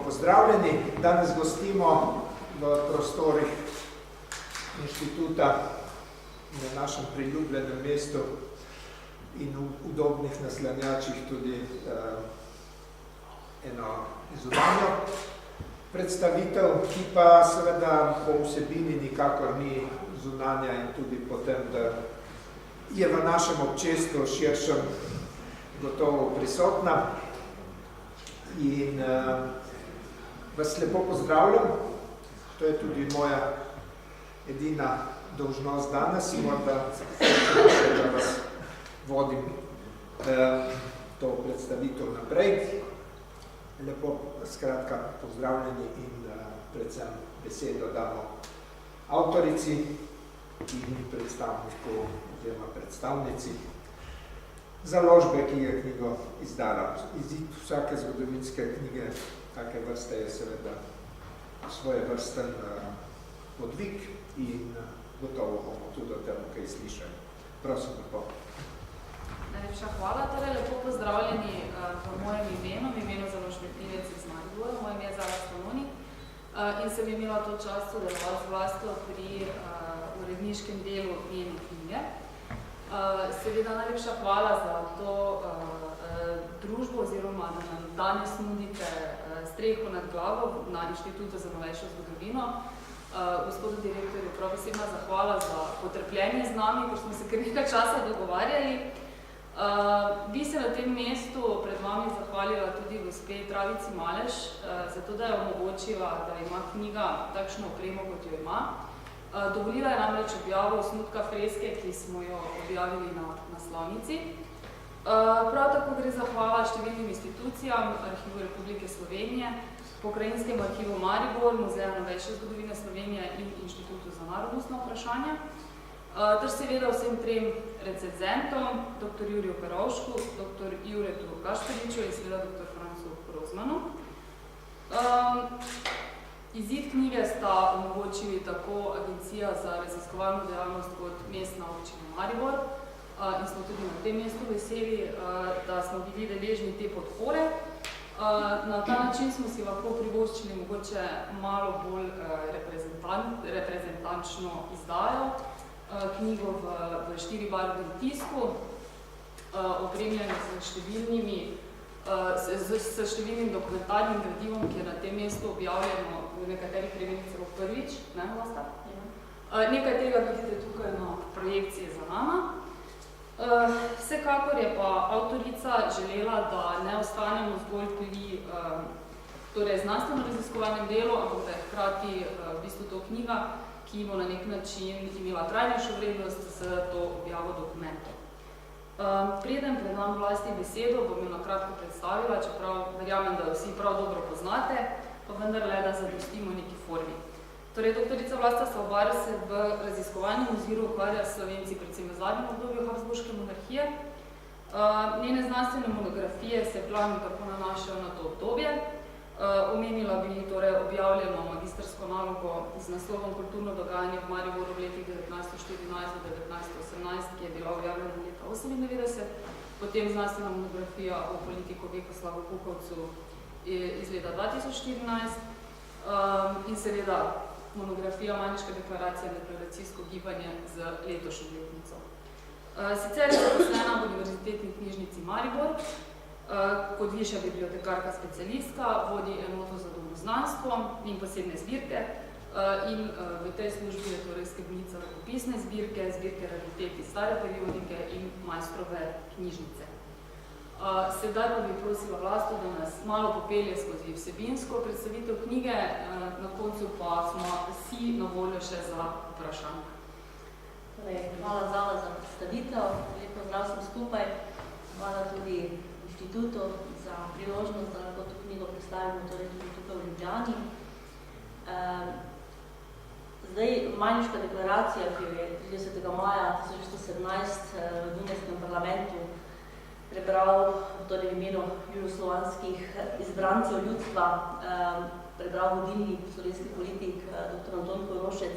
pozdravljeni. Danes gostimo v prostorih inštituta na našem priljubljenem mestu in v udobnih naslanjačih tudi eno zunanjo predstavitev, ki pa seveda po vsebini nikakor ni zunanja in tudi potem, da je v našem občestvu širšem gotovo prisotna. In vas lepo pozdravljam. To je tudi moja edina dolžnost danes, morda da vas vodim to predstavitev naprej. Lepo skratka pozdravljeni in predvsem besedo damo avtorici in predstavniku oziroma predstavnici založbe, ki je knjigo izdala. Izid vsake zgodovinske knjige take vrste je seveda svojevrsten podvig in gotovo bomo tudi o tem kaj slišali. Prosim, lepo. Najlepša hvala. Torej, lepo pozdravljeni v mojem imenu založbe Knjivec iz Maribora. Moje ime je Zala Stononi in sem imela to čast sodelovati z Vlasto pri uredniškem delu njene knjige. Seveda najlepša hvala za to družbo oziroma da nam danes nudite streho nad glavo na Inštitutu za novejšo zgodovino. Gospodu direktorju prav posebna zahvala za potrpljenje z nami, ker smo se kar nekaj časa dogovarjali. Bi se na tem mestu pred vami zahvalila tudi gospe Travici Maleš, zato da je omogočila, da ima knjiga takšno opremo, kot jo ima. Dovolila je namreč objavo osnutka freske, ki smo jo objavili na naslovnici. Prav tako gre zahvala številnim institucijam, Arhivu Republike Slovenije, Pokrajinskem arhivu Maribor, Muzeja novejše zgodovine Slovenije in Inštitutu za narodnostna vprašanja, ter seveda vsem trem recenzentom, dr. Juriju Perovšku, dr. Juretu Gašperiču in seveda dr. Francu Rozmanu. Izid knjige sta omogočili tako Agencija za raziskovalno dejavnost kot Mestna občina Maribor in smo tudi na tem mestu veseli, da smo bili deležni te podpore. Na ta način smo si lahko privoščili mogoče malo bolj reprezentančno izdajo, knjigo v 4-barvnem tisku, opremljeno s številnim dokumentarnim gradivom, ki je na tem mestu objavljeno v nekaterih primerih celo prvič. Nekaj tega vidite tukaj na projekciji za nama. Vsekakor je pa avtorica želela, da ne ostanemo zgolj pri znanstveno-raziskovanem delu, ampak da je hkrati v bistvu to knjiga, ki bo na nek način imela trajnejšo vrednost s to objavo dokumentov. Preden predam Vlasti besedo, bom jo na kratko predstavila, čeprav verjamem, da jo vsi prav dobro poznate, pa vendar le, da zadostimo neki formi. Torej, doktorica Vlasta Salvar se v raziskovanjem oziru ukvarja s Slovenci predvsem v zadnjem obdobju Habsburške monarhije. Njene znanstvene monografije se glavno tako nanašajo na to obdobje. Omenila bi torej objavljeno magistrsko nalogo z naslovom Kulturno dogajanje v Mariboru v letih 1914 do 1918, ki je bila objavljena leta 1998, potem znanstvena monografija o politiku Vekoslavu Puhovcu iz leta 2014 in seveda monografija Majniška deklaracija deklaracijsko gibanje z letošnjo letnico. Sicer je zaposlena v Univerzitetni knjižnici Maribor, kot višja bibliotekarka specialistka, vodi enoto za domoznanstvo in posebne zbirke in v tej službi je torej skrbnica rokopisne zbirke, zbirke raritet iz stare periodike in majstrove knjižnice. Sedaj pa bi prosila Vlasto, da nas malo popelje skozi vsebinsko predstavitev knjige, na koncu pa smo vsi na voljo še za vprašanje. Hvala Zala za predstavitev, lepo zdrav sem skupaj, hvala tudi inštitutu za priložnost, da lahko to knjigo predstavimo torej tudi tukaj v Ljubljani. Zdaj, Majniška deklaracija, ki je 30. maja 1917 v Dunajskem parlamentu prebral torej v imenu jugoslovanskih izbrancev ljudstva, prebral vodilni slovenski politik dr. Anton Korošec,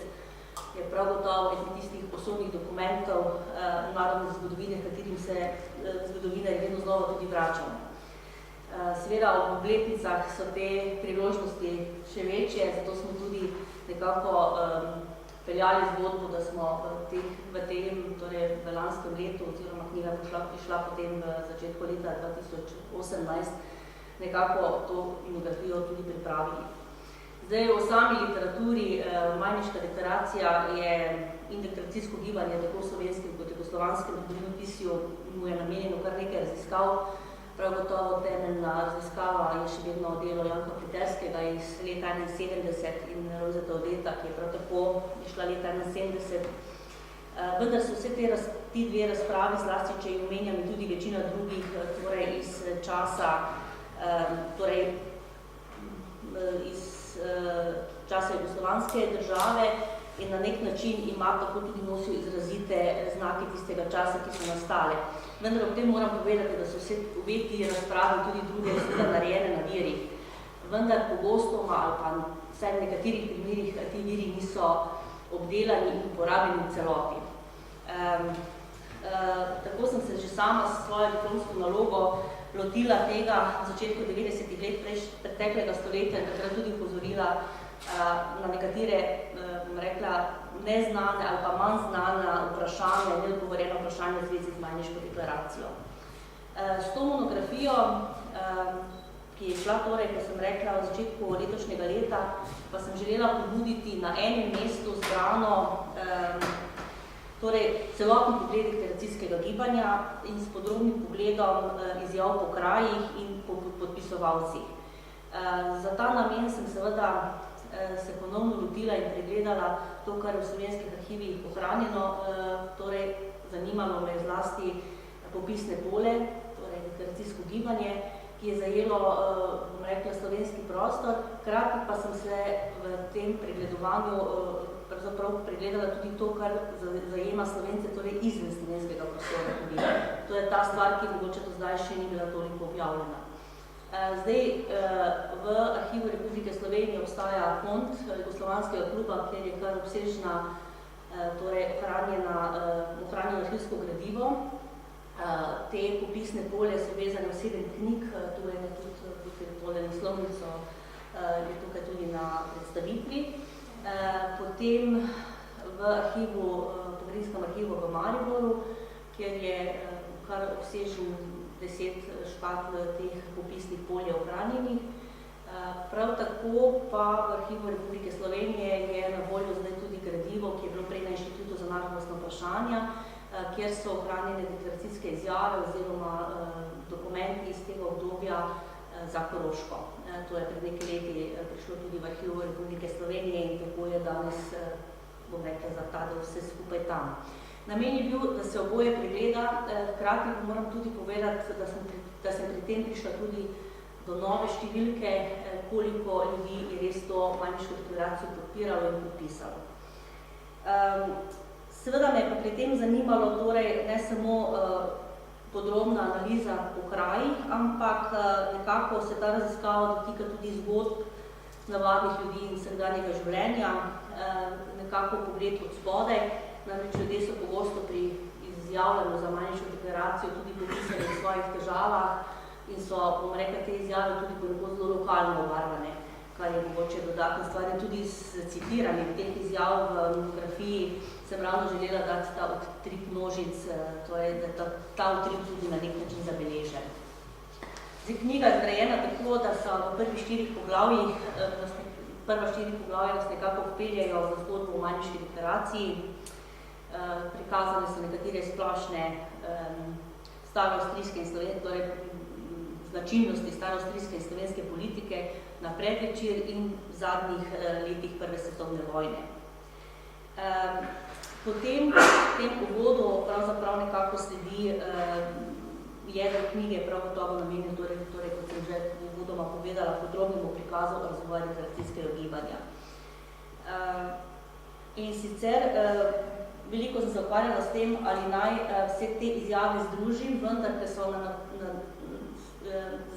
je prav gotovo eden tistih osnovnih dokumentov narodne zgodovine, katerim se zgodovinarji vedno znova tudi vračamo. Seveda ob obletnicah so te priložnosti še večje, zato smo tudi nekako peljali zgodbo, da smo v tem, torej v lanskem letu, oziroma knjiga prišla potem v začetku leta 2018, nekako to monografijo tudi pripravili. Zdaj, v sami literaturi, Majniška deklaracija je integracijsko gibanje tako v slovenskem kot jugoslovanskem zemljepisju, mu je namenjeno kar nekaj raziskav. Prav gotovo temeljna raziskava je še vedno delo Janka Piterskega iz leta 1971 in Lojzeta Odeta, ki je prav tako išla leta 1971. Vendar so vse ti dve razpravi, zlasti če jih omenjam, tudi večina drugih, torej iz časa, časa jugoslovanske države in na nek način ima tako tudi nosijo izrazite znake tistega časa, ki so nastale. Vendar ob tem moram povedati, da so vse obe ti razprave tudi druge seveda narejene na virih. Vendar pogostoma ali pa vsaj v nekaterih primerih ti viri niso obdelani in uporabljeni v celoti. Tako sem se že sama s svojo diplomsko nalogo lotila tega v začetku 90-ih let preteklega stoletja in takrat tudi upozorila na nekatere, bom rekla, neznane ali pa manj znane vprašanja, neodgovorjeno vprašanje v zvezi z Majniško deklaracijo. S to monografijo, ki je šla torej, ko sem rekla, v začetku letošnjega leta, pa sem želela pobuditi na enem mestu zbrano torej celotni pogled deklaracijskega gibanja in s podrobnim pogledom izjav po krajih in po podpisovalcih. Za ta namen sem seveda se ponovno lotila in pregledala to, kar je v slovenskih arhivih ohranjeno, torej zanimalo me zlasti popisne pole, torej deklaracijsko gibanje, ki je zajelo, bom rekla, slovenski prostor, hkrati pa sem se v tem pregledovanju pravzaprav pregledala tudi to, kar zajema Slovence, torej izven slovenskega prostora tudi. To je ta stvar, ki mogoče do zdaj še ni bila toliko objavljena. Zdaj, v Arhivu Republike Slovenije obstaja fond Jugoslovanskega kluba, kjer je kar obsežna, torej ohranjeno arhivsko gradivo. Te popisne polje so vezane v 7 knjig, torej tudi tole naslovnico je tukaj tudi na predstavitvi. Potem v Pogorinskem arhivu v Mariboru, kjer je kar obsežen 10 škatl teh popisnih polje ohranjenih. Prav tako pa v Arhivu Republike Slovenije je na voljo zdaj tudi gradivo, ki je bilo prej na Inštitutu za narodnostna vprašanja, kjer so ohranjene deklaracijske izjave oziroma dokumenti iz tega obdobja za Koroško. To je pred nekaj leti prišlo tudi v Arhivu Republike Slovenije in tako je danes, bom rekla, za ta del vse skupaj tam. Namen je bil, da se oboje pregleda, hkrati pa moram tudi povedati, da sem pri tem prišla tudi do nove številke, koliko ljudi je res to Majniško deklaracijo podpiralo in podpisalo. Seveda me je pa pri tem zanimalo torej ne samo podrobna analiza po krajih, ampak nekako se ta raziskava dotika tudi zgodb navadnih ljudi in vsakdanjega življenja, nekako pogled od spodaj. Namreč ljudje so pogosto pri izjavljanju za Majniško deklaracijo tudi popisali v svojih težavah in so, bom rekla, te izjave tudi ponekod zelo lokalno obarvane, kar je mogoče dodatna stvar. Tudi s citiranjem teh izjav v monografiji sem ravno želela dati ta utrip množic, torej da ta utrip tudi na nek način zabeležen. Zdaj, knjiga je zgrajena tako, da so v prvih 4 poglavjih, prva 4 poglavja nas nekako vpeljajo v zgodbo o Majniški deklaraciji. Prikazane so nekatere splošne staroavstrijske in slovenske, torej značilnosti staroavstrijske in slovenske politike na predvečer in v zadnjih letih Prve svetovne vojne. Potem v tem uvodu pravzaprav nekako sledi jedro knjige, prav gotovo namenjen, torej, kot sem že uvodoma povedala, podrobnemu prikazu razvoja deklaracijskega gibanja. In sicer veliko sem se ukvarjala s tem, ali naj vse te izjave združim, vendar, ker so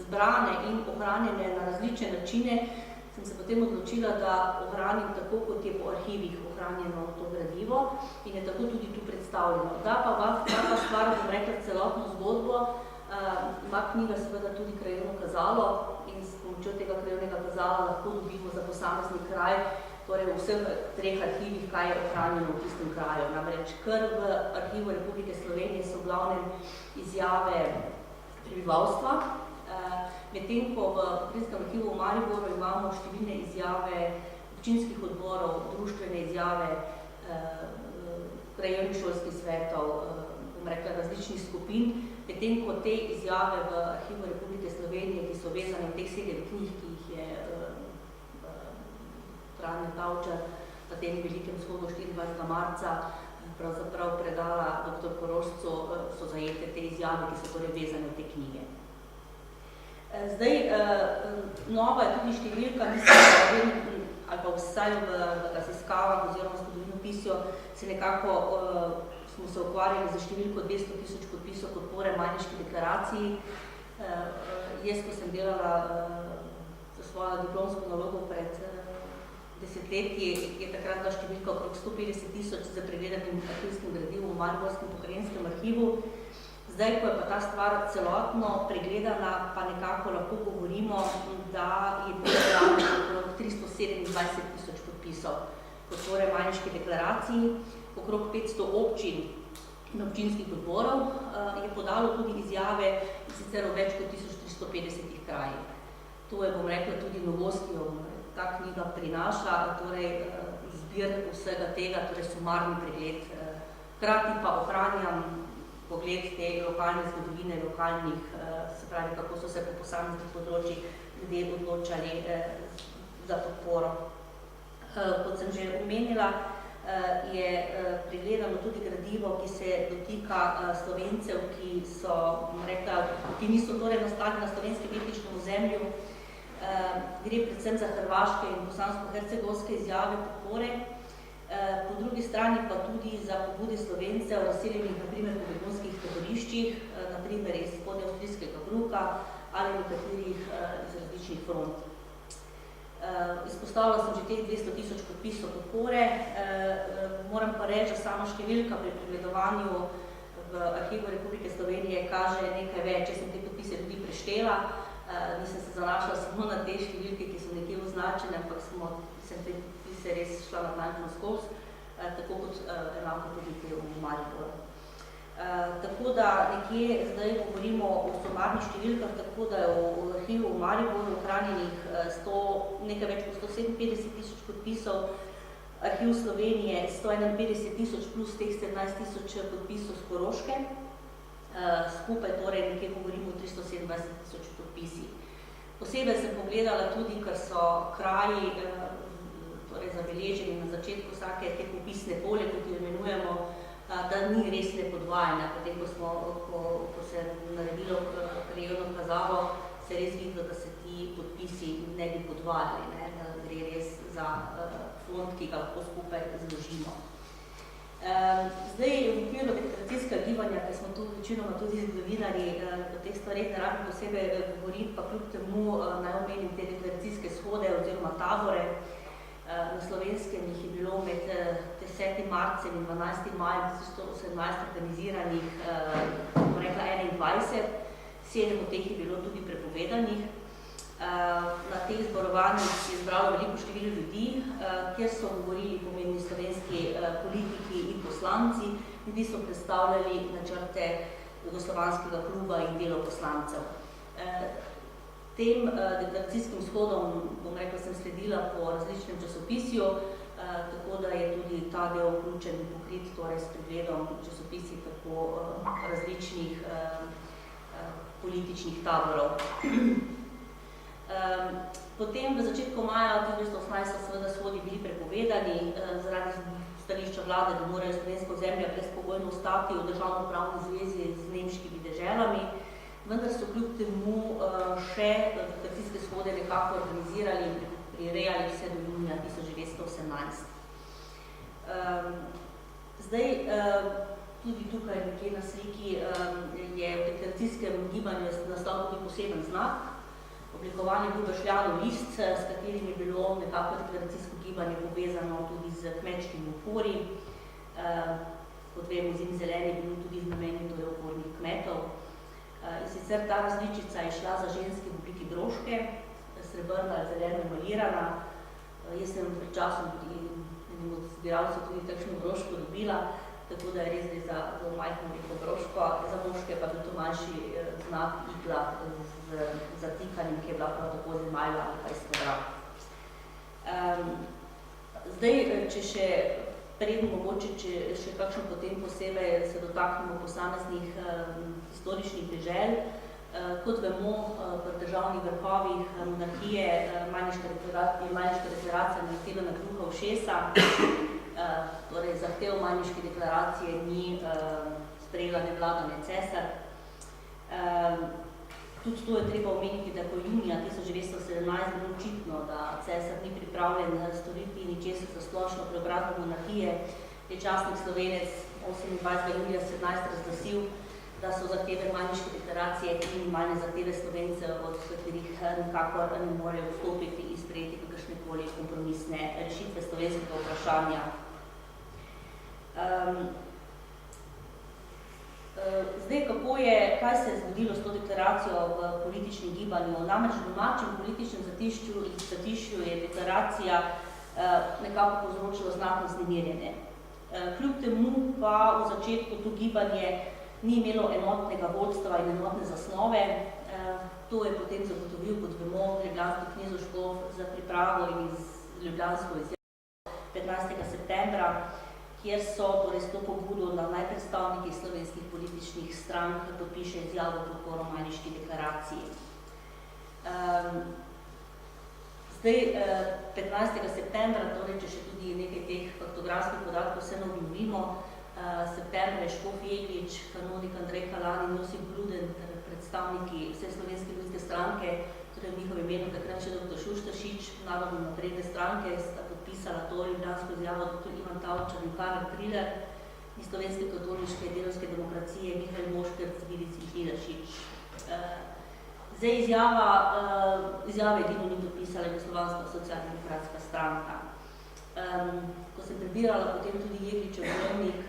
zbrane in ohranjene na različne načine, sem se potem odločila, da ohranim tako, kot je po arhivih ohranjeno to gradivo in je tako tudi tu predstavljeno. Da pa stvar, bom rekla, celotno zgodbo Ima knjiga seveda tudi krajevno kazalo in s pomočjo tega krajevnega kazala lahko dobimo za posamezni kraj, torej v vseh 3 arhivih, kaj je ohranjeno v tistem kraju. Namreč kar v Arhivu Republike Slovenije so v glavnem izjave prebivalstva, medtem ko v Pokrajinskem arhivu v Mariboru imamo številne izjave občinskih odborov, društvene izjave, krajevnih šolskih svetov, bom rekla, različnih skupin, medtem ko te izjave v Arhivu Republike Slovenije, ki so vezane v teh 7 knjig, ki jih je Franja Tavčar na tem velikem shodu 24. marca pravzaprav predala dr. Korošcu, so zajete te izjave, ki so torej vezane v te knjige. Zdaj, nova je tudi številka, mislim, ali pa vsaj v raziskavah oziroma zgodovinopisju se nekako smo se ukvarjali za številko 200.000 podpisov podpore Majniški deklaraciji. Jaz, ko sem delala za svojo diplomsko nalogo pred desetletji, je takrat bila številka okrog 150.000 za pregledanim arhivskim gradivom v Mariborskem pokrajinskem arhivu. Zdaj, ko je pa ta stvar celotno pregledana, pa nekako lahko govorimo, da je bilo okrog 327.000 podpisov podpore Majniški deklaraciji, okrog 500 občin in občinskih odborov je podalo tudi izjave, sicer v več kot 1350 krajih. To je, bom rekla, tudi novost, ki jo ta knjiga prinaša, torej zbir vsega tega, torej sumarni pregled. Hkrati pa ohranjam pogled te lokalne zgodovine, lokalnih, se pravi, kako so se po posameznih področjih ljudje odločali za podporo. Kot sem že omenila, je pregledano tudi gradivo, ki se dotika Slovencev, ki so, rekla, ki niso torej nastali na slovenskem etničnem ozemlju. Gre predvsem za hrvaške in bosansko-hercegovske izjave podpore, po drugi strani pa tudi za pobude Slovencev, razseljenih naprimer po begunskih taboriščih, naprimer iz spodnje avstrijskega Bruka ali nekaterih iz različnih front. Izpostavila sem že teh 200.000 podpisov podpore, moram pa reči, da sama številka pri pregledovanju v Arhivu Republike Slovenije kaže nekaj več. Jaz sem te podpise tudi preštela, nisem se zanašala samo na te številke, ki so nekje označene, ampak sem te podpise res šla natančno skozi, tako kot enako tudi te v Mariboru. Tako da nekje zdaj govorimo o sumarnih številkah, tako da je v arhivu v Mariboru ohranjenih nekaj več kot 157.000 podpisov, arhiv Slovenije 151.000 plus teh 17.000 podpisov z Koroške, skupaj torej nekje govorimo o 327.000 podpisih. Posebej sem pogledala tudi, ker so kraji torej zabeleženi na začetku vsake te popisne polje, kot jo imenujemo, da ni res nepodvajanja. Potem, ko se je naredilo krajevno kazalo, se res videlo, da se ti podpisi ne bi podvajali, da gre res za fond, ki ga lahko skupaj zložimo. Zdaj, v okviru deklaracijskega gibanja, ker smo tu večinoma tudi zgodovinarji, o teh stvareh ne rabim posebej govoriti, pa kljub temu naj omenim te deklaracijske shode oziroma tabore. Na Slovenskem jih je bilo med 10. marcem in 12. majem 1918 organiziranih, bom rekla, 21, 7 od teh je bilo tudi prepovedanih. Na teh zborovanjih je zbralo veliko število ljudi, kjer so govorili pomembni slovenski politiki in poslanci, ljudi so predstavljali načrte jugoslovanskega kluba in delo poslancev. Tem deklaracijskim shodom, bom rekla, sem sledila po različnem časopisju, tako da je tudi ta del vključen in pokrit torej s pregledom časopisi tako različnih političnih taborov. Potem v začetku maja 1918 so seveda shodi bili prepovedani zaradi stališča vlade, da morajo slovensko ozemlje brezpogojno ostati v državno-pravni zvezi z nemškimi deželami, vendar so kljub temu še deklaracijske shode nekako organizirali in prirejali vse do junija 1918. Zdaj, tudi tukaj nekje na sliki je v deklaracijskem gibanju nastal tudi poseben znak, oblikovanje bil Bršljanov list, s katerim je bilo nekako deklaracijsko gibanje povezano tudi z kmečkimi upori. Kot vemo, zimzeleni je bil tudi z namenjem opornih kmetov. Iz Sicer ta različica je šla za ženske v obliki broške, srebrna ali zelena emalirana. Jaz sem pred časom enim od zbiralcev tudi takšno broško dobila, tako da je res za majhno veliko broško. Za moške pa tudi manjši znak igla z zatikanjem, ki je bila prav tako z emajla ali pa iz kvadra. Zdaj, če še predno mogoče, če še kakšno potem posebej se dotaknemo posameznih historičnih dežel. Kot vemo, pri državnih vrhovih monarhije Majniška deklaracija naletela na gluha ušesa, torej zahtev Majniške deklaracije ni sprejela nevlada ne cesar. Tudi to je treba omeniti, da po junija 1917 bilo očitno, da cesar ni pripravljen storiti ničesar za splošno preobrazbo monarhije. Je časnik Slovenec 28. junija 17 razglasil, da so zahteve Majniške deklaracije minimalne zahteve Slovencev, od katerih nikakor ne morejo vstopiti in sprejeti kakršnekoli kompromisne rešitve slovenskega vprašanja. Zdaj, kaj se je zgodilo s to deklaracijo v političnem gibanju? Namreč v domačem političnem zatišju je deklaracija nekako povzročila znatno vznemirjenje. Kljub temu pa v začetku to gibanje ni imelo enotnega vodstva in enotne zasnove. To je potem zagotovil, kot vemo, ljubljanski knezoškov za pripravo in ljubljansko izjavo 15. septembra, kjer so torej s to pobudo na najpredstavniki slovenskih političnih strank podpiše izjavo podporo Majniški deklaraciji. Zdaj, 15. septembra, torej, če še tudi nekaj teh faktografskih podatkov vseeno obnovimo, septembra je škof Jeglič, kanonik Andrej Kalan in Josip Gruden, predstavniki vse slovenske ljudske stranke, torej v njihovem imenu takrat še dr. Šuštaršič, narodno napredne stranke, sta podpisala to ljubljansko izjavo dr. Ivan Tavčar in Karel Triler iz Slovenske katoliške delavske demokracije Mihael Moškert, Vidic in Hileršič. Zdaj izjave edino ni podpisala Jugoslovanska socialdemokratska stranka. Ko sem prebirala potem tudi Jegličev dnevnik,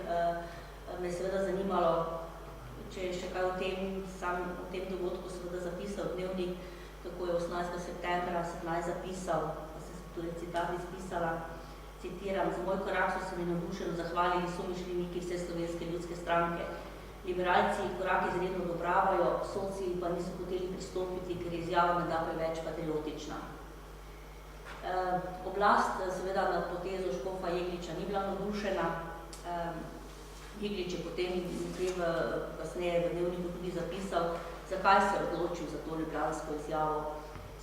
me je seveda zanimalo, če je še kaj o tem dogodku seveda zapisal dnevnik, tako je 18. septembra 17 zapisal, pa se tudi citat izpisala, citiram: "Za moj korak so se mi navdušeno zahvalili somišljeniki vse slovenske ljudske stranke. Liberalci korak izredno odobravajo, soci pa niso hoteli pristopiti, ker je izjava menda preveč patriotična." Oblast seveda nad potezo škofa Jegliča ni bila navdušena. Jeglič je potem kasneje v dnevniku tudi zapisal, zakaj se je odločil za to ljubljansko izjavo.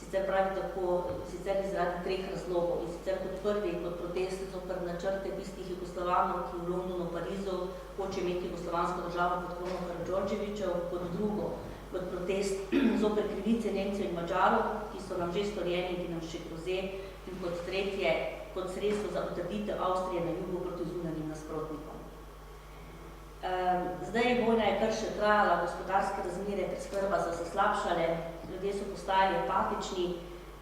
Sicer pravi tako, sicer izradi 3 razlogov. In sicer kot prvi, kot protest zoper načrte tistih Jugoslovanov, ki v Londonu, Parizu hoče imeti jugoslovansko državo pod krono Karadžordževićev, kot drugo, kot protest zoper krivice Nemcev in Mađarov, ki so nam že storjeni, ki nam še groze, in kot tretje, kot sredstvo za utrditev Avstrije na jugu proti zunanjim nasprotnikom. Zdaj vojna je kar še trajala, gospodarske razmere preskrba so se slabšale, ljudje so postajali apatični,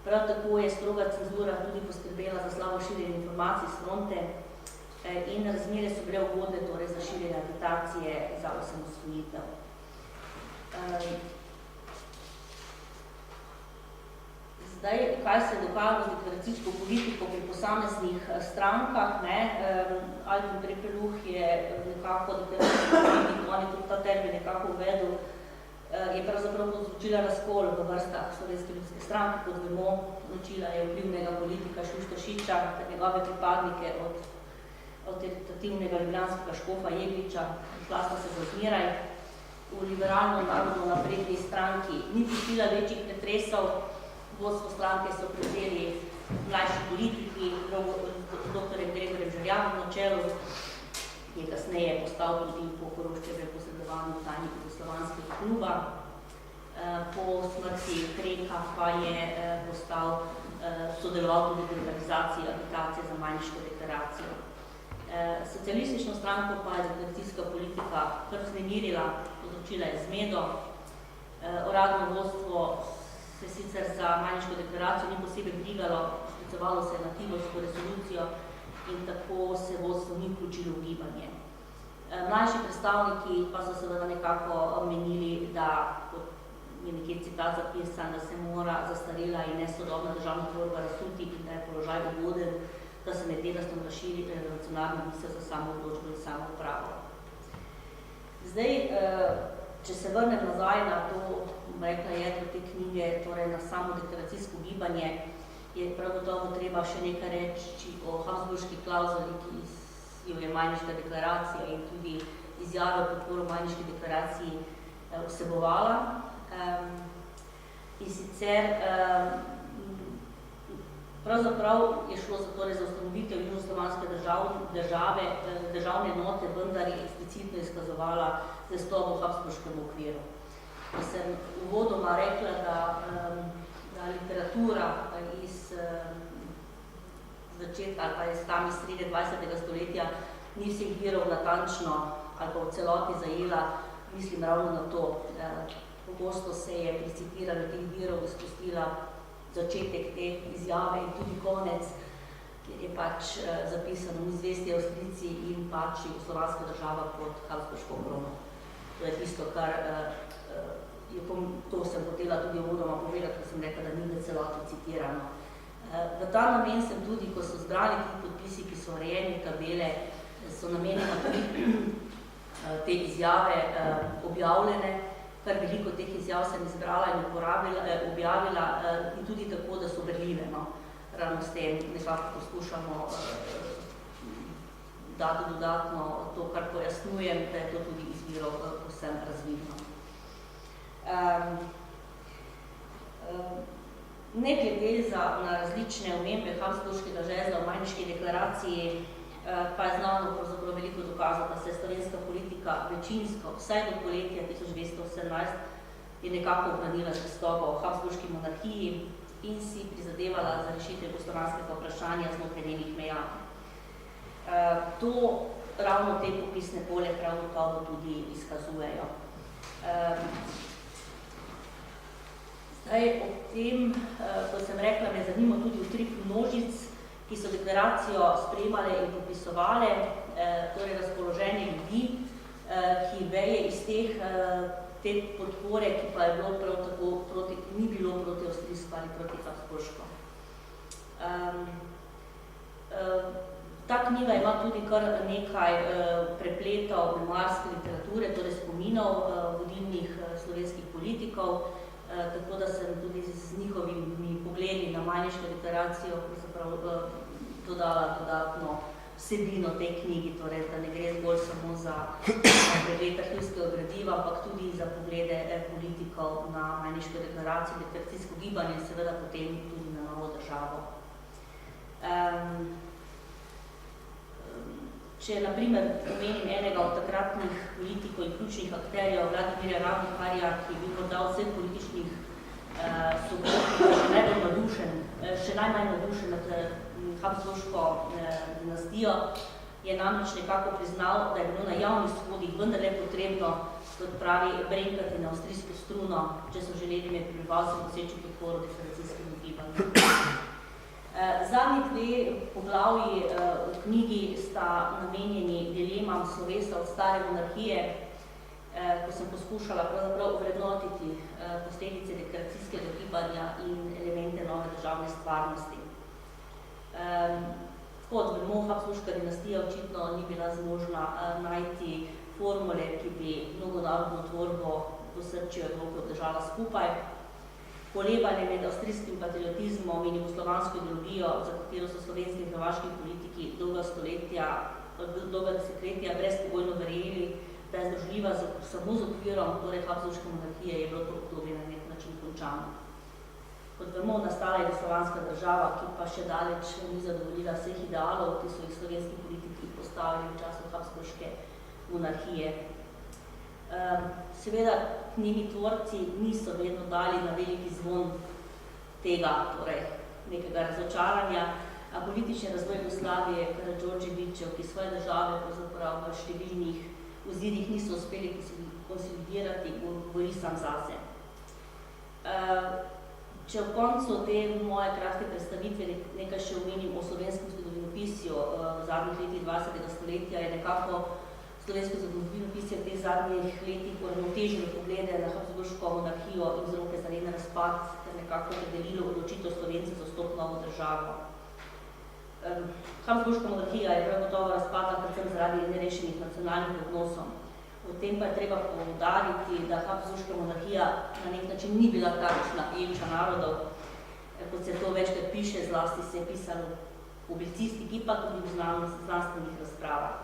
prav tako je stroga cenzura tudi poskrbela za slabo širjenje informacij s fronte in razmere so bile ugodne torej za širjenje agitacije za osamosvojitev. Zdaj, kaj se je dogajalo z deklaracijsko politiko pri posameznih strankah, Albin Prepeluh je nekako deklaracijsko politiko, on je tudi ta termin nekako uvedel, je pravzaprav povzročila razkol v vrstah Slovenske ljudske stranke, kot vemo, naučila je vplivnega politika Šuštaršiča, njegove pripadnike od autoritativnega ljubljanskega škofa Jegliča, šla sta se za zmeraj. V liberalno narodno napredni stranki ni pustila večjih pretresov, vodstvo stranke so prevzeli mlajši politiki, dr. Gregorjem Žerjavom na čelu, ki je kasneje postal tudi po Koroščevem posredovanju tajnik Jugoslovanskega kluba. Po smrti Kreka pa je sodeloval tudi v organizaciji agitacije za Majniško deklaracijo. Socialistično stranko pa je deklaracijska politika kar vznemirila, povzročila je zmedo. Uradno vodstvo se sicer za Majniško deklaracijo ni posebej brigalo, sklicevalo se je na Tivolsko resolucijo in tako se vodstvo ni vključilo v gibanje. Mlajši predstavniki pa so seveda nekako menili, da je nekje citat zapisan, da se mora zastarela in nesodobna državna tvorba razsuti in da je položaj ugoden, da se med denastom razširi revolucionarna misel za samo odločbo in samo upravo. Zdaj, če se vrnem nazaj na to, rekla jedro te knjige, torej na samo deklaracijsko gibanje, je prav gotovo treba še nekaj reči o Habsburški klauzuli, ki jo je Majniška deklaracija in tudi izjave o podporu Majniški deklaraciji vsebovala. In sicer pravzaprav je šlo torej za ustanovitev južnoslovanske države, državne enote, vendar je eksplicitno izkazovala zvestobo v Habsburškem okviru. Ko sem uvodoma rekla, da literatura iz začetka ali pa iz tam iz srede 20. stoletja ni vseh virov natančno ali pa v celoti zajela, mislim ravno na to. Pogosto se je pri citiranju teh virov izpustila začetek te izjave in tudi konec, kjer je pač zapisano izvesti Avstrijci in pač jugoslovanska država pod Habsburško krono. To je tisto, kar to sem hotela tudi uvodoma povedati, ko sem rekla, da ni v celoti citirano. V ta namen sem tudi, ko so zbrali ti podpisi, ki so urejeni v tabele, so namenjena tudi te izjave objavljene, kar veliko teh izjav sem izbrala in objavila in tudi tako, da so berljive. No. Ravno s tem nekako poskušamo dati dodatno to, kar pojasnjujem, da je to tudi izviro povsem razvidno. Ne glede na različne omembe Habsburškega žezla v Majniški deklaraciji, pa je znano pravzaprav veliko dokazov, da se slovenska politika večinsko, vsaj do poletja 1218, je nekako ohranila zvestobo v Habsburški monarhiji in si prizadevala za rešitev jugoslovanskega vprašanja znotraj njenih meja. To ravno te popisne pole prav gotovo tudi izkazujejo. Zdaj, ob tem, ko sem rekla, me zanima tudi utrip množic, ki so deklaracijo sprejemale in popisovale, torej razpoloženje ljudi, ki veje iz te podpore, ki pa je bilo prav tako ni bilo proti avstrijsko ali proti habsburško. Ta knjiga ima tudi kar nekaj prepletov memoarske literature, torej spominov vodilnih slovenskih politikov, tako da sem tudi z njihovimi pogledi na Majniško deklaracijo dodala dodatno vsebino tej knjigi, torej da ne gre zgolj samo za pregled arhivskega gradiva, ampak tudi za poglede politikov na Majniško deklaracijo, deklaracijsko gibanje in seveda potem tudi na novo državo. Če na primer omenim enega od takratnih politikov in ključnih akterjev, Vladimirja Ravnikarja, ki je bil morda od vseh političnih sogovornikov še najmanj navdušen nad Habsburško dinastijo, je namreč nekako priznal, da je bilo na javnih shodih vendarle potrebno, kot pravi, brenkati na avstrijsko struno, če so želeli med prebivalcem doseči podporo deklaracijskemu gibanju. Zadnji dve poglavji v knjigi sta namenjeni dilemam slovesa od stare monarhije, ko sem poskušala pravzaprav vrednotiti posledice deklaracijskega gibanja in elemente nove državne stvarnosti. Kot vemo, Habsburška dinastija očitno ni bila zmožna najti formule, ki bi mnogonarodno tvorbo v osrčju Evrope obdržala skupaj. Kolebanje med avstrijskim patriotizmom in jugoslovansko ideologijo, za katero so slovenski in hrvaški politiki dolga desetletja brezpogojno verjeli, da je združljiva samo z okvirom, torej Habsburške monarhije, je bilo to obdobje na nek način končano. Kot vemo, nastala je jugoslovanska država, ki pa še daleč ni zadovoljila vseh idealov, ki so jih slovenski politiki postavili v času Habsburške monarhije. Seveda, njeni tvorci niso vedno dali na veliki zvon tega, torej nekega razočaranja, a politični razvoj Jugoslavije, Karadžordževićev, ki svoje države pravzaprav v številnih ozirih niso uspeli konsolidirati, govori sam zase. Če v koncu te moje kratke predstavitve nekaj še omenim o slovenskem zgodovinopisju v zadnjih letih 20. stoletja, je nekako slovensko zgodovinopisje v teh zadnjih letih uravnotežilo poglede na Habsburško monarhijo in vzroke za njen razpad ter nekako opredelilo odločitev Slovencev za vstop v novo državo. Habsburška monarhija je prav gotovo razpadla predvsem zaradi nerešenih nacionalnih odnosov. V tem pa je treba poudariti, da Habsburška monarhija na nek način ni bila takšna emča narodov, kot se to večkrat piše, zlasti se je pisalo v publicistiki, pa tudi v znanstvenih razpravah.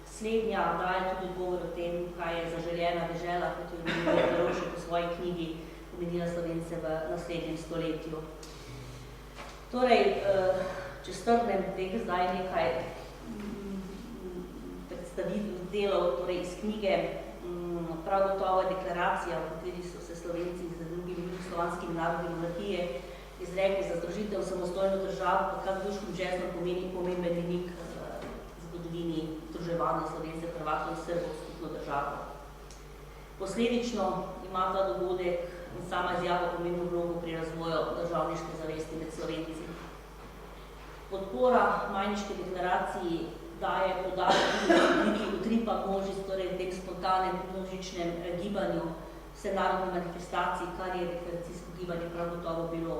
Slednja daje tudi odgovor o tem, kaj je zaželjena dežela, kot je omenila Verovšek v svoji knjigi, omenila Slovence v naslednjem stoletju. Torej, če strnem teh zdaj nekaj predstavitev delov torej iz knjige, prav gotovo je deklaracija, v kateri so se Slovenci z drugimi jugoslovanskimi narodi monarhije izrekli za združitev samostojno državo, pod Habsburškim žezlom pomeni pomemben mejnik zgodovini združevanja Slovencev, Hrvatov in Srbov v skupno državo. Posledično ima ta dogodek in sama izjava pomembno vlogo pri razvoju državniške zavesti med Slovenci. Podpora Majniški deklaraciji daje poudarek tudi utripa množic, torej v tem spontanem množičnem gibanju vsenarodne manifestacij, kar je deklaracijsko gibanje prav gotovo bilo.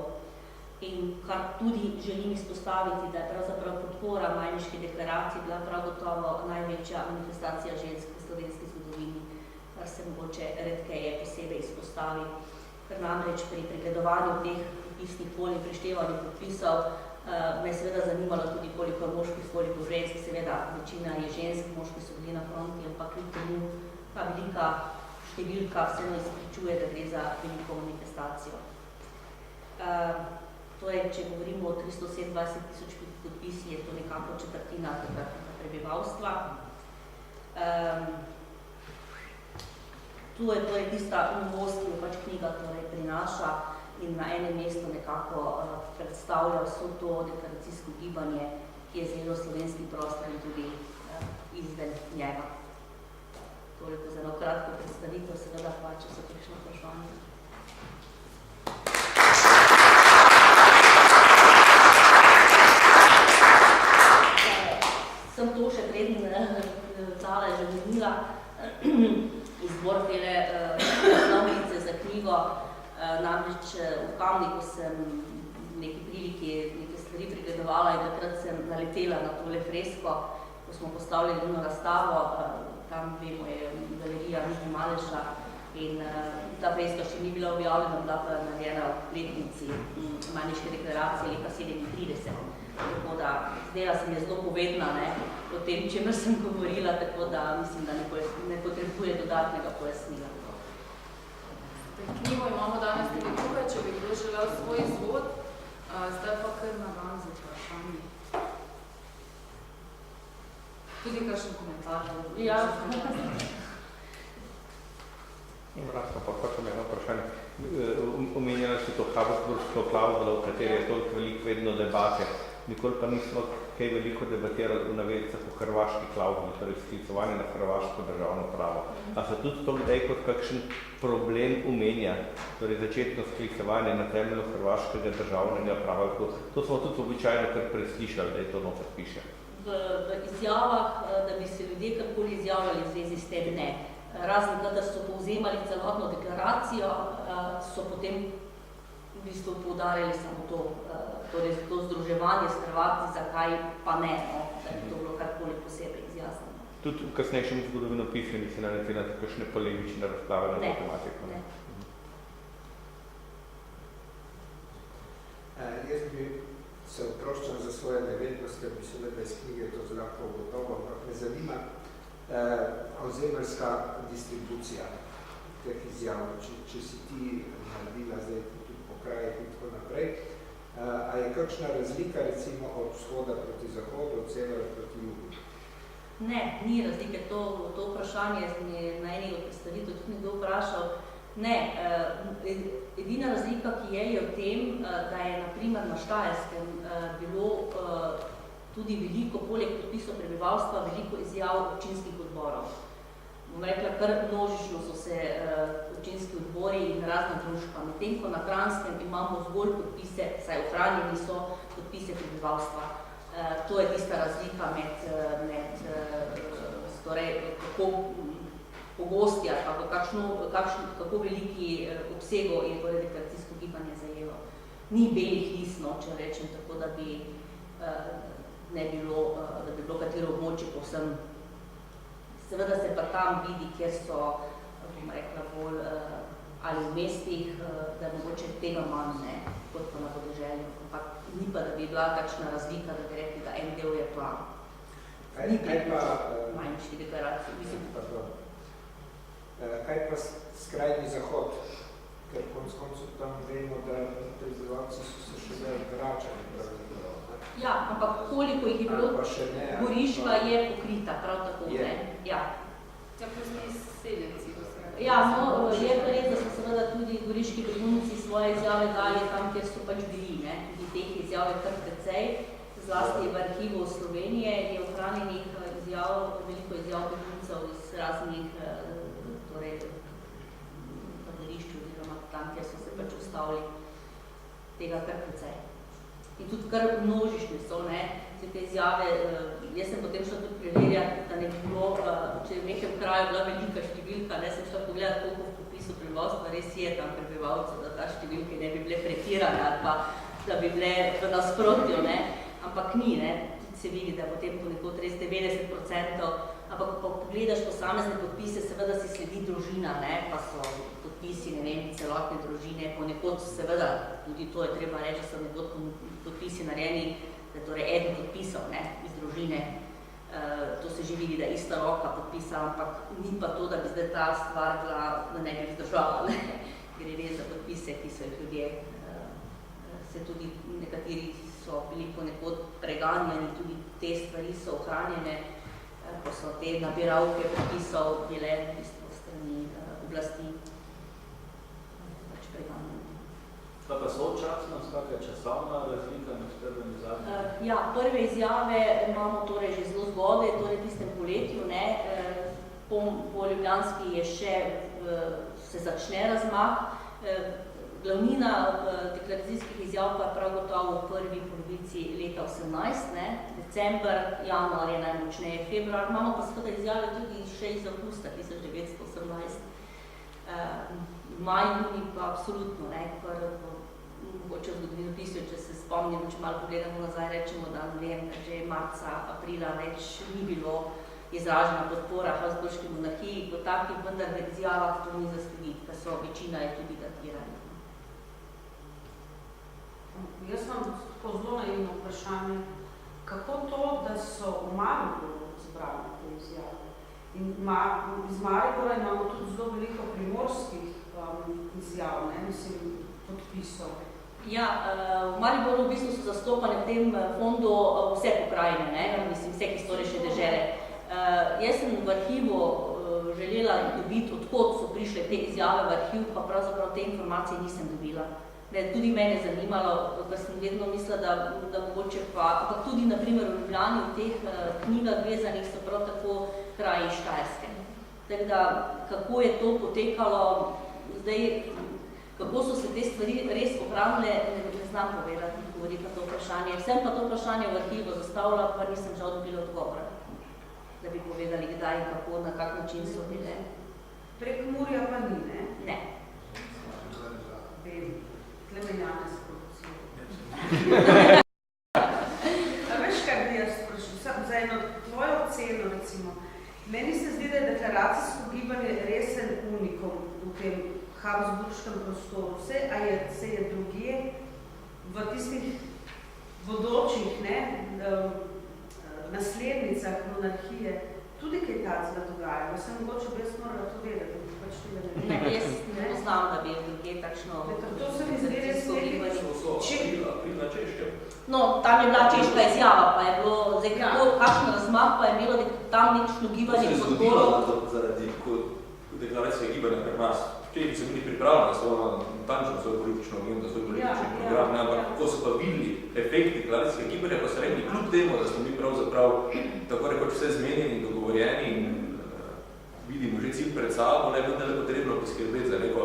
In kar tudi želim izpostaviti, da je pravzaprav podpora Majniški deklaraciji bila prav gotovo največja manifestacija žensk v slovenski zgodovini, kar se mogoče redkeje posebej izpostavi. Ker namreč pri pregledovanju teh podpisnih polj in preštevanju podpisov me je seveda zanimalo tudi, koliko je moških, koliko žensk, seveda večina je žensk, moški so bili na fronti, ampak kljub temu ta velika številka vseeno izpričuje, da gre za veliko manifestacijo. Torej, če govorimo o 327.000 podpisi, je to nekako četrtina takratnega prebivalstva. Tu je torej tista novost, ki jo pač knjiga torej prinaša in na enem mestu nekako predstavlja vso to deklaracijsko gibanje, ki je zelo slovenski prostor in tudi izven njega. Toliko za eno kratko predstavitev, seveda pa, če so prišli vprašanje. Sem to še preden Tala je že omenila, izbor tele naslovnice za knjigo, namreč v Kamniku sem v neki priliki neke stvari pregledovala in takrat sem naletela na tole fresko, ko smo postavili eno razstavo, tam vemo je galerija Miški Maleša in ta freska še ni bila objavljena, bila pa narejena v letnici Majniške deklaracije leta 37. Tako da zdela se mi je zelo povedna o tem, čemer sem govorila, tako da mislim, da ne potrebuje dodatnega pojasnila. Knjigo imamo danes tudi tukaj, če bi kdo želel svoj izvod, zdaj pa kar na dan za vprašanje. Tudi kakšen komentar. Ja. Razno, pa kakšno eno vprašanje. Omenjali si to Habsburško klauzulo, v kateri je toliko veliko vedno debate. Nikoli pa nismo kaj veliko debatirali v navednicah o hrvaški klauzuli, torej sklicovanje na hrvaško državno pravo. A se tudi to kdaj kot kakšen problem omenja, torej začetno sklicovanje na temelju hrvaškega državnega prava? To smo tudi običajno kar preslišali, da je to noter piše. V izjavah, da bi se ljudje karkoli izjavljali v zvezi s tem, ne. Razen, da so povzemali celotno deklaracijo, so potem v bistvu poudarjali samo to, torej to združevanje s Hrvati, zakaj pa ne, da bi to bilo karkoli posebej izjasneno. Tudi v kasnejšem zgodovinopisju nisi naletela na kakšne polemične razprave na matematiko? Ne. Jaz bi se oproščal za svoje nevednost, ker bi seveda iz knjige to zlahko ugotovo, ampak me zanima ozemeljska distribucija teh izjav, če si ti naredila zdaj tudi po krajih in tako naprej. A je kakšna razlika recimo od vzhoda proti zahodu, od severa proti jugu? Ne, ni razlike. To vprašanje je na eni od predstavitev tudi nekdo vprašal. Ne, edina razlika, ki je v tem, da je na primer na Štajerskem bilo tudi veliko, poleg podpisov prebivalstva, veliko izjav občinskih odborov. Bom rekla, kar množično so se občinski odbori in razna društva. Medtem ko na Kranjskem imamo zgolj podpise, saj ohranjeni so podpise prebivalstva. To je tista razlika med kako pogosti ali kako veliki obsego je torej deklaracijsko gibanje zajelo. Ni belih list, no, če rečem, tako da bi bi bilo katero območje povsem. Seveda se pa tam vidi, kjer so, bom rekla, bolj ali v mestih, da je mogoče tega manj, ne, kot pa na podeželju. Ampak ni pa, da bi bila takšna razlika, da bi rekli, da en del je pa manjši deklaracij. Kaj pa skrajni zahod? Ker konc koncev tam vemo, da prebivalci so se še zdaj vračali. Ja, ampak koliko jih je bilo, Goriška je pokrita, prav tako, ne? Ja. Ja, pozni seljenci. Ja, no, je pa res, da so seveda tudi goriški begunci svoje izjave dali tam, kjer so pač bili, ne? Tudi teh izjav je kar precej, zlasti v arhivu Slovenije je ohranjenih izjav, veliko izjav beguncev iz raznih taborišč oziroma tam, kjer so se pač ustavili, tega kar precej. In tudi kar množične so, ne, te izjave, jaz sem potem šla tudi preverjati, da ne bi bilo, če je v nekem kraju bila velika številka, ne, sem šla pogledati, koliko v popisu prebivalstva res je tam prebivalcev, da ta številke ne bi bile pretirane ali pa da bi bile v nasprotju, ne, ampak ni, ne, tudi se vidi, da potem ponekod res 90%, ampak ko pogledaš posamezne podpise, seveda si sledi družina, ne, pa so podpisi, ne vem, celotne družine, ponekod seveda, tudi to je treba reči, da so nekod podpisi narejeni, da je torej eden podpisal, ne, iz družine, to se že vidi, da je ista roka podpisa, ampak ni pa to, da bi zdaj ta stvar bila, da ne bi vzdržala, ne, gre res za podpise, ki so jih ljudje, se tudi nekateri so bili ponekod preganjani, tudi te stvari so ohranjene, ko so te nabiralke podpisov bile v bistvu strani oblasti pač preganjene. Kaj pa sočasno, kakšna je časovna razlika med prvim in zadnjim? Ja, prve izjave imamo torej že zelo zgodaj, torej v tistem poletju, ne, po Ljubljanski je še, se začne razmah, glavnina deklaracijskih izjav pa je prav gotovo v prvi polovici leta 18, ne, december, januar je najmočneje, februar, imamo pa seveda izjave tudi še iz avgusta 1918, maj, juni pa absolutno, ne, mogoče v zgodovinopisju, če se spomnimo, če malo pogledamo nazaj, rečemo, da ne vem, že marca, aprila več ni bilo izražena podpora Habsburški monarhiji, kot takih, vendar v izjavah to ni zaslediti, ker so večina je tudi datirana. Jaz imam tako zelo naivno vprašanje, kako to, da so v Mariboru zbrali te izjave? In iz Maribora imamo tudi zelo veliko primorskih izjav, ne, mislim, podpisov. Ja, v Mariboru v bistvu so zastopane v tem fondu vse pokrajine, ne, mislim, vse historične dežele. Jaz sem v arhivu želela dobiti, odkot so prišle te izjave v arhiv, pa pravzaprav te informacije nisem dobila. Tudi mene zanimalo, ker sem vedno mislila, da mogoče pa, ampak tudi na primer v Ljubljani v teh knjigah vezanih so prav tako kraji Štajerske. Tako da, kako je to potekalo, zdaj, kako so se te stvari res ohranile, ne znam povedati, odgovoriti na to vprašanje. Sem pa to vprašanje v arhivu zastavila, pa nisem žal dobila odgovora, da bi povedali, kdaj in kako, na kak način so bile. Prek Murja pa ni, ne? Ne. Vem. Tlemenjane s korupcijo. A veš, kaj bi jaz sprašil? Za eno tvojo oceno, recimo, meni se zdi, da je deklaracijsko gibanje resen unikum v tem habsburškem prostoru. Se je drugje v tistih bodočih, ne, naslednicah monarhije tudi kaj tacga dogaja. Jaz sem mogoče brez morala to vedeti. Ne, jaz ne poznam, da bi drugje takšno... To se mi zdi res Prina Češkem. No, tam je bila češka izjava, pa je bilo, zdaj kakšen razmah pa je imelo tam nekšno gibanje podporo. To se je zgodilo zaradi deklaracije gibanja pri nas. Čehi se bili pripravljeni na svojo natančno svojo politično agendo, svoj politični program, ampak ko so pa videli efekt deklaracije gibanja, pa so rekli, kljub temu, da smo mi pravzaprav tako rekoč vse zmenjeni in dogovorjeni in vidimo že cilj pred sabo, ne vendar je potrebno poskrbeti za neko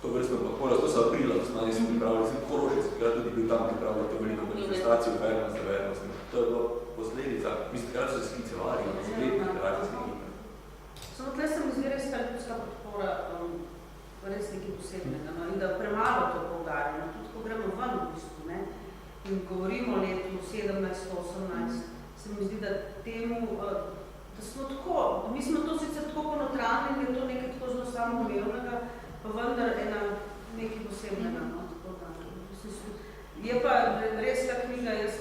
to vrstno podporo. To so aprila, da smo smo pripravili, sem Korošec, ki tudi bil tam pripravljal to veliko manifestacijo, vernost. To je bilo posledica, mislim, takrat so se sklicevali na spletnih deklaracijskih gibanja. Samo se mi zdi, da temu, da smo tako, mi smo to sicer tako ponotranili, da je to nekaj tako zelo samoumevnega, pa vendar nekaj posebnega. No, tako da, je pa res ta knjiga, jaz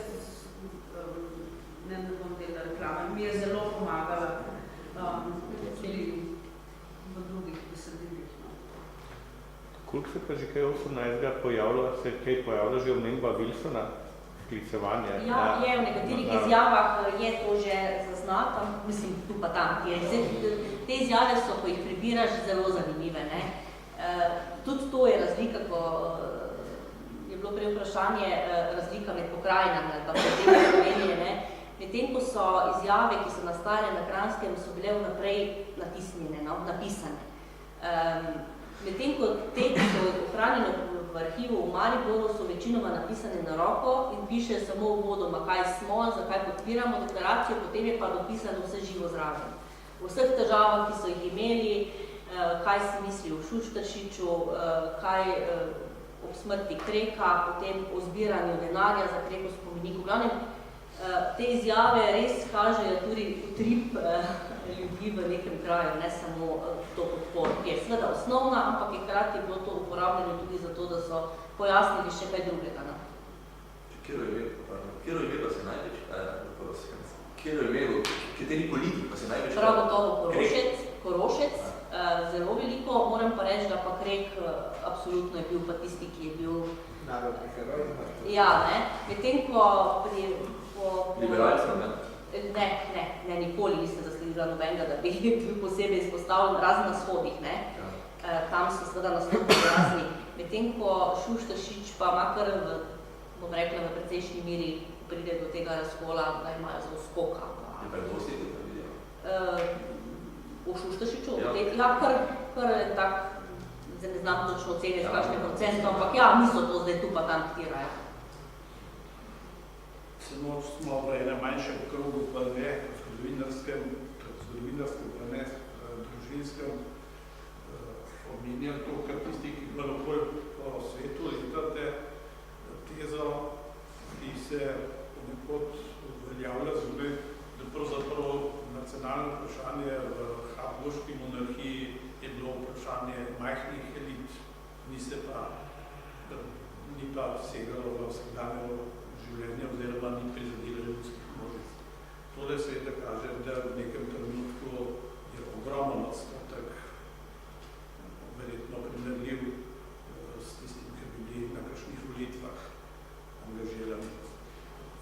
ne bom delala reklame, mi je zelo pomagala tudi v drugih besedilih. No. Koliko se pa že kaj 18. pojavlja že omemba Wilsona? Sklicevanje? Ja, je v nekaterih izjavah je to že zaznato, mislim, tu pa tam. Te izjave so, ko jih prebiraš, zelo zanimive. Ne? Tudi to je razlika, ko je bilo prej vprašanje razlika med pokrajinami, pa potem Slovenije, ne? Medtem, ko so izjave, ki so nastale na Kranjskem, so bile vnaprej natisnjene, no? Napisane. Medtem, ko te, ki so ohranjene v arhivu v Mariboru, so večinoma napisane na roko in piše samo uvodoma, kaj smo, zakaj podpiramo deklaracijo, potem je pa dopisano vse živo zraven. V vseh težavah, ki so jih imeli, kaj si misli o Šušteršiču, kaj ob smrti Kreka, potem o zbiranju denarja za Kreko spomenik. V glavnem, te izjave res kažejo tudi utrip ljudi v nekem kraju, ne samo to podpor, ki je seveda osnovna, ampak je hkrati bilo to uporabljeno tudi zato, da so pojasnili še kaj drugega. No? Kjero je pa se največ, kateri politik pa se največ? Prav gotovo Korošec, zelo veliko, moram pa reči, da pa Krek absolutno je bil pa tisti, ki je bil narodni heroj. Ja, ne. Medtem ko liberalcev, ne? Ne, nikoli nisem zasledila nobenega, da bi bil posebej izpostavljen razen na shodih, ne. Tam so seveda nastopili razni. Medtem ko Šušteršič pa ima kar, bom rekla, v precejšnji miri pride do tega razkola, da imajo zelo skoka. Je pa dosti to videl? O Šušteršiču? Ja, kar tak, ne znam točno oceniti, kakšne procento, ampak ja, niso to zdaj tu pa tam ktirajo. Samo smo v enem manjšem krogu, pa ne zgodovinarskem, pa ne družinskem, omenjali to, kar tisti, ki malo bolj po svetu letate tezo, ki se ponekod uveljavlja zunaj, da pravzaprav nacionalno vprašanje v Habsburški monarhiji je bilo vprašanje majhnih elit, ni pa segalo v vsakdanje življenja oziroma ni prizadelo ljudskih množic. Tole seveda kaže, da v nekem trenutku je ogromen odstotek verjetno primerljiv s tistim, ki bili na kakšnih volitvah angažirani.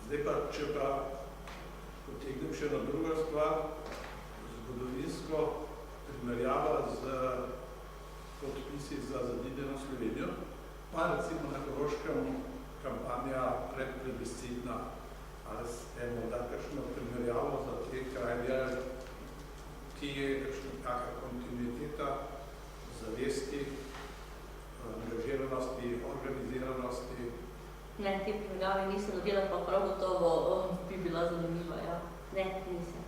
Zdaj pa, če pa potegnem še na druga stvar, zgodovinsko primerjava z podpisi za zadideno Slovenijo, pa recimo na Koroškem kampanja predplebiscitna, ali ste morda kakšno primerjavo za te krajine, ki je kakšna taka kontinuiteta zavesti, angažiranosti, organiziranosti? Ne, te primerjave nisem dobila, pa prav gotovo bi bila zanimiva, ja. Ne, nisem.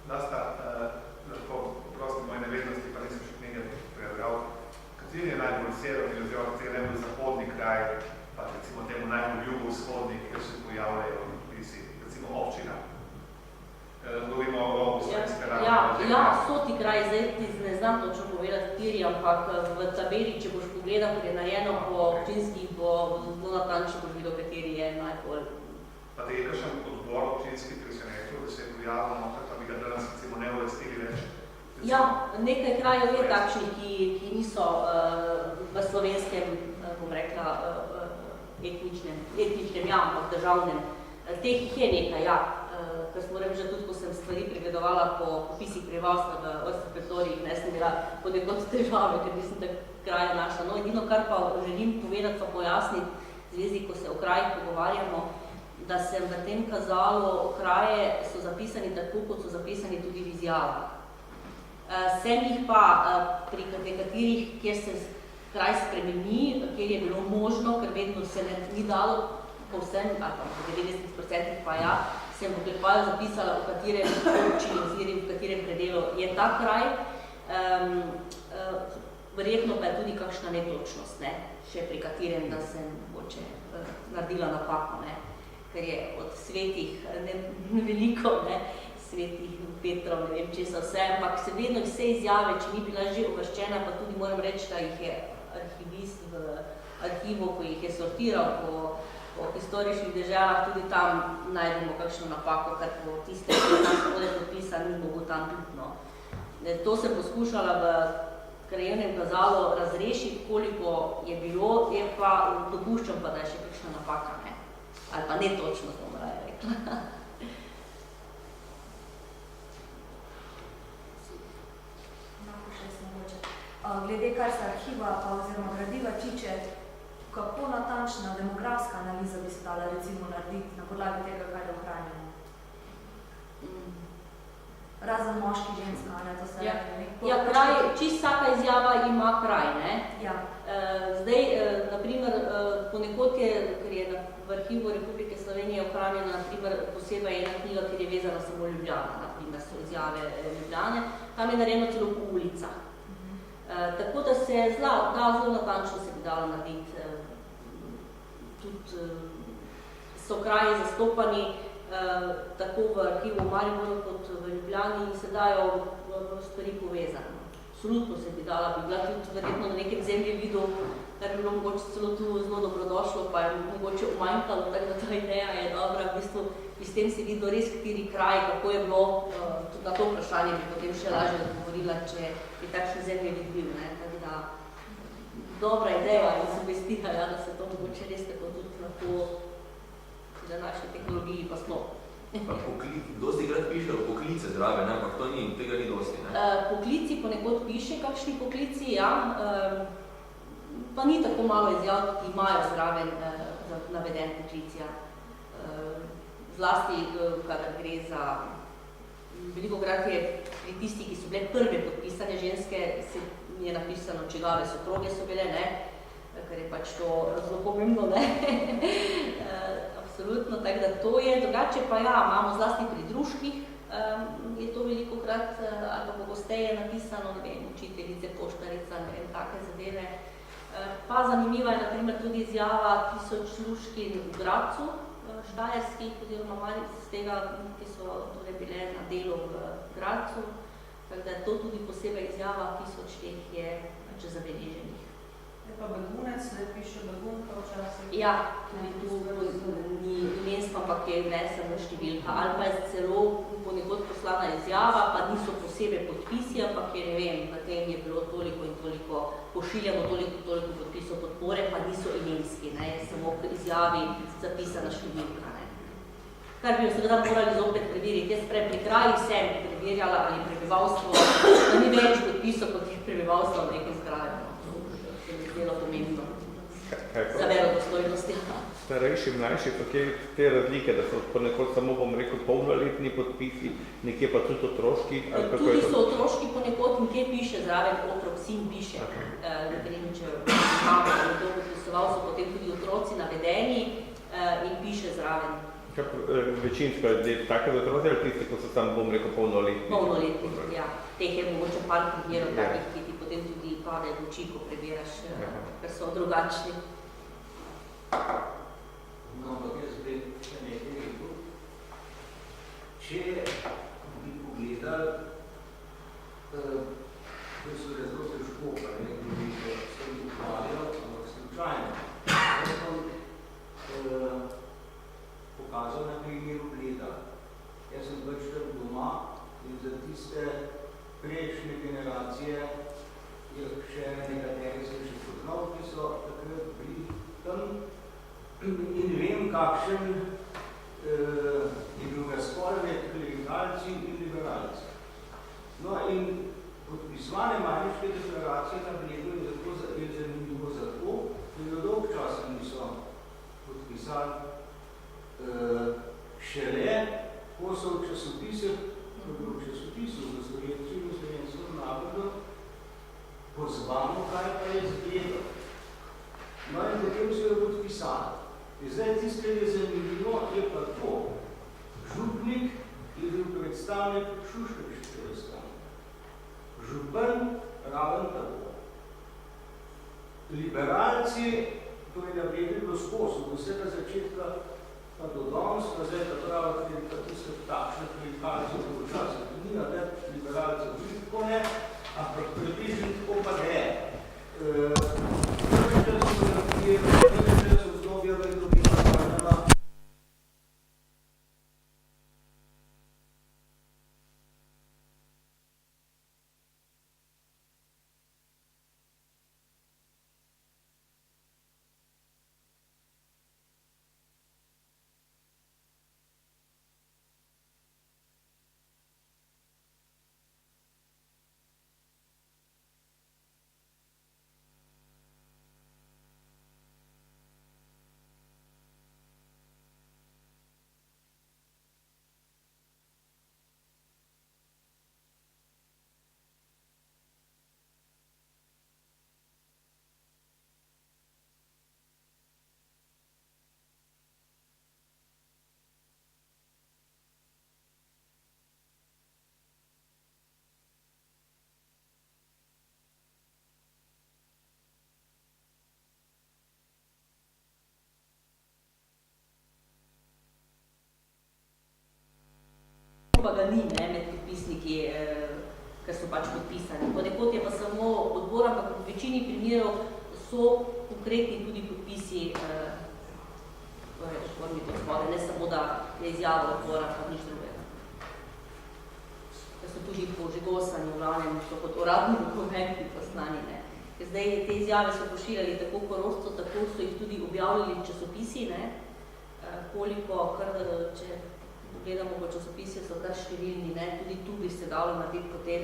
Dosta, lahko prosim moje nevednosti, pa nisem še knjige prijavljal. Kateri je najbolj severni oziroma kateri je najbolj zahodni kraj, pa recimo temu najbolj jugovzhodni, kjer se pojavljajo vpisi, recimo občina? Govorimo o slovenske ravni. Ja, soti kraj, zdaj ne znam točno povedati kateri, ampak v tabeli, če boš pogledal, ker je narejeno po občinskih, bo zelo natančno boš videl, kateri je najbolj. Pa te je kakšen odbor občinski, ki se rekel, da se je pojavilo, pa bi ga danes recimo ne uvrstili več? Ja, nekaj krajev je takšnih, ki niso v slovenskem, bom rekla, etničnem, ja, ampak državnem. Teh je nekaj, ja. Ker smo reči, tudi ko sem stvari pregledovala po popisih prebivalstva v Ostrih Pretorijih, ne sem bila ponekod težave, ker nisem tak kraja našla. No, edino, kar pa želim povedati, pa pojasniti, zvezi, ko se o krajih pogovarjamo, da sem v tem kazalu okraje so zapisani tako, kot so zapisani tudi v izjavah. Sem jih pa pri nekaterih, kjer se kraj spremeni, kjer je bilo možno, ker vedno se ni dalo povsem, ali pa v 90% pa ja, sem v oklepaju zapisala, v katerem občini oziroma v katerem predelu je ta kraj. Verjetno pa je tudi kakšna netočnost, ne? Še pri katerem, da sem mogoče naredila napako. Ne? ker je od svetih veliko, svetih Petrov, ne vem česa vse, ampak se vedno vse izjave, če ni bila že uvrščena, pa tudi moram reči, da jih je arhivist v arhivu, ko jih je sortiral po historičnih deželah, tudi tam najdemo kakšno napako, kar po tiste, ki je tam spode podpisa, ni mogo tam pitno. To se poskušala v krajevnem kazalu razrešiti, koliko je bilo, je pa dopuščam pa, da je še kakšna napaka, ali pa netočnost, bom raje rekla. Glede, kar se arhiva oziroma gradiva tiče, kako natančna demografska analiza bi se dala recimo narediti na podlagi tega, kaj je ohranjeno? Razen moški, ženska, to se rekli. Ja, kraj, čisto vsaka izjava ima kraj, Ja. Zdaj, naprimer, ponekod, ker je v arhivu Republike Slovenije ohranjena, naprimer, posebej ena knjiga, ker je vezana samo Ljubljana, naprimer, so izjave Ljubljane, tam je narejeno celo po ulicah. Tako da se zelo natančno se bi dalo narediti, tudi so kraji zastopani, tako v arhivu Mariboru kot v Ljubljani in se dajo stvari povezane. Absolutno se bi dala, bi bila tudi verjetno na nekem zemlji videl, kar bi bilo mogoče celo tu zelo dobrodošlo, pa je mogoče umanjkalo, tako da ta ideja je dobra. V bistvu bi s tem se videl res kateri kraj, kako je bilo, tudi na to vprašanje bi potem še lažje odgovorila, če je takšen zemlji vid bil. Tako da dobra ideja in sugestija, da se to mogoče res tako tudi lahko za naše tehnologiji pa smo. Dosti krat pišejo poklice zraven, ampak tega ni dosti, Poklici ponekod piše, kakšni poklici, ja. Pa ni tako malo izjav, ki imajo zraven naveden poklic, ja. Zlasti, kadar gre za velikokrat je pri tisti, ki so bile prve podpisane ženske, se je napisano, čigave soproge so bile, ker je pač to zelo pomembno, Absolutno, tako da to je. Drugače pa ja, imamo zlasti pri druških, je to velikokrat ali pa pogosteje napisano, ne vem, učiteljice, poštarica, ne vem, take zadeve. Pa zanimiva je na primer tudi izjava 1000 luški v Gradcu, štajerskih, oziroma z tega, ki so torej bile na delu v Gradcu, tako da je to tudi posebej izjava, 1000 teh je zabeleženih. Je pa begunec, piše begunka včasih. Ja, tudi tu ni imenstvo, ampak je vnesena številka. Ali pa je celo ponekod poslana izjava, pa niso posebej podpisi, ampak je, ne vem, v tem je bilo toliko in toliko, pošiljamo toliko podpisov podpore, pa niso imenski, je samo v izjavi zapisana številka. Kar bi jo seveda morali zopet preveriti. Jaz prej pri krajih sem preverjala, ali prebivalstvo, da ni več podpisov, kot je prebivalstvo v nekem kraju. Zelo pomembno za verodostojnost. Starejši, mlajši, pa kje te razlike, da so ponekod samo, bom rekel, polnoletni podpisi, nekje pa tudi otroški? Tudi so otroški ponekod, nekje piše zraven, otrok, sin piše. Če imamo to podpisoval, so potem tudi otroci navedeni in piše zraven. Večinsko je take za otroci ali tisti, ko so tam, bom rekel, polnoletni? Polnoletni, ja. Teh je mogoče par primerov takih, ki ti potem tudi pade v oči, ko prebiraš, ker so drugačni. No, ampak jaz bi še nekaj rekel. Če bi pogledali, to so zelo težko, pa ne, da bi se ukvarjal, ampak slučajno. Jaz bom pokazal na primeru Bleda. Jaz sem pač tam doma in za tiste prejšnje generacije, še nekateri sem še poznal, ki so takrat bili tam in vem, kakšen je bil razpor med klerikalci in liberalci. No in podpisovanje Mariške deklaracije na Bledu je zanimivo zato, da dolg časa niso podpisali šele, ko so v časopisu v slovenskem narodu pozvano, kaj pa je zgledal. No in potem so jo podpisali. In zdaj tiste je zanimivo, je pa to. Župnik je bil predstavnik Šuškovičkega stanja. Župan raven tako. Liberalci, to je na Bledu bilo skozi, do vsega začetka pa do danes, zdaj ta prava kritika, tiste takšne kvalifikacije v času Tunija, ne, liberalcev, tako ne, ampak približno tako pa ne. Prvi čas obdobja v drugi napravljena. Pa ga ni, ne, med podpisniki, ker so pač podpisani. Ponekod je pa samo odbor, ampak v večini primerov so konkretni tudi podpisi formi gospode, ne samo da je izjava odbora, pa nič drugega. Ker so tudi požigosani, v glavnem so kot uradni dokumenti poslani, ne. Ker zdaj te izjave so pošiljali tako korosto, tako so jih tudi objavljali v časopisi, ne, koliko, kar, če gledamo po časopisje, so kar številni, ne, tudi tu bi se dalo narediti potem,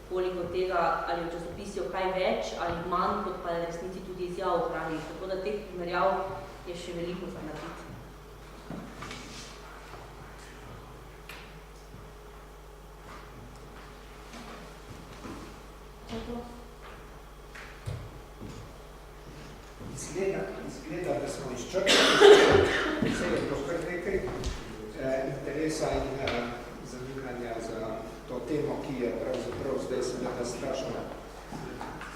koliko tega, ali v časopisju kaj več, ali manj, kot pa resnici tudi izjav ohrani. Tako da teh primerjav je še veliko za narediti. Izgleda, da smo izčrpali, vse je to kar nekaj interesa in zanimanja za to temo, ki je pravzaprav zdaj seveda strašna.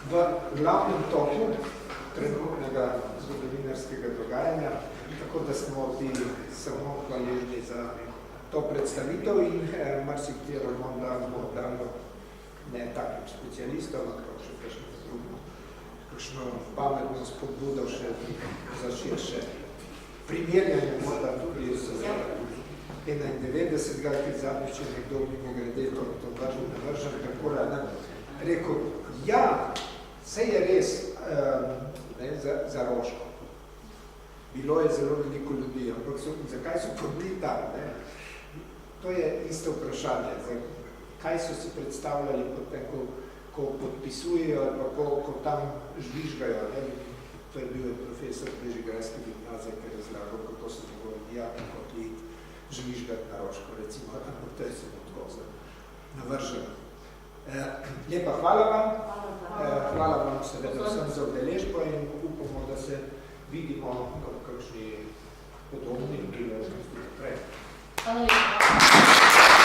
V glavnem toku trenutnega zgodovinarskega dogajanja, tako da smo bili samo hvaležni za to predstavitev in marsikatero bomo dalo ne takim specialistom, ampak še kakšno pametno spodbudo še za širše primerjanje, morda tudi z 91. ki zadnjič je nekdo mimo grede to navržen, tako da rekel, ja, vse je res ne, za Roško. Bilo je zelo veliko ljudi, ampak zakaj so podli tam? Ne? To je isto vprašanje. Kaj so si predstavljali potem, ko podpisujejo ali pa ko tam žvižgajo? Ne? To je bil profesor Bežigrajske gimnazije, ki je razlagal, kako so njegovi dijaki hoteli žvižgati na Roško, recimo, ampak to je se odgoza navrženo. Lepa, hvala vam. Hvala vam seveda vsem za udeležbo in upamo, da se vidimo v kakšni podobni priložnosti naprej. Hvala lepa.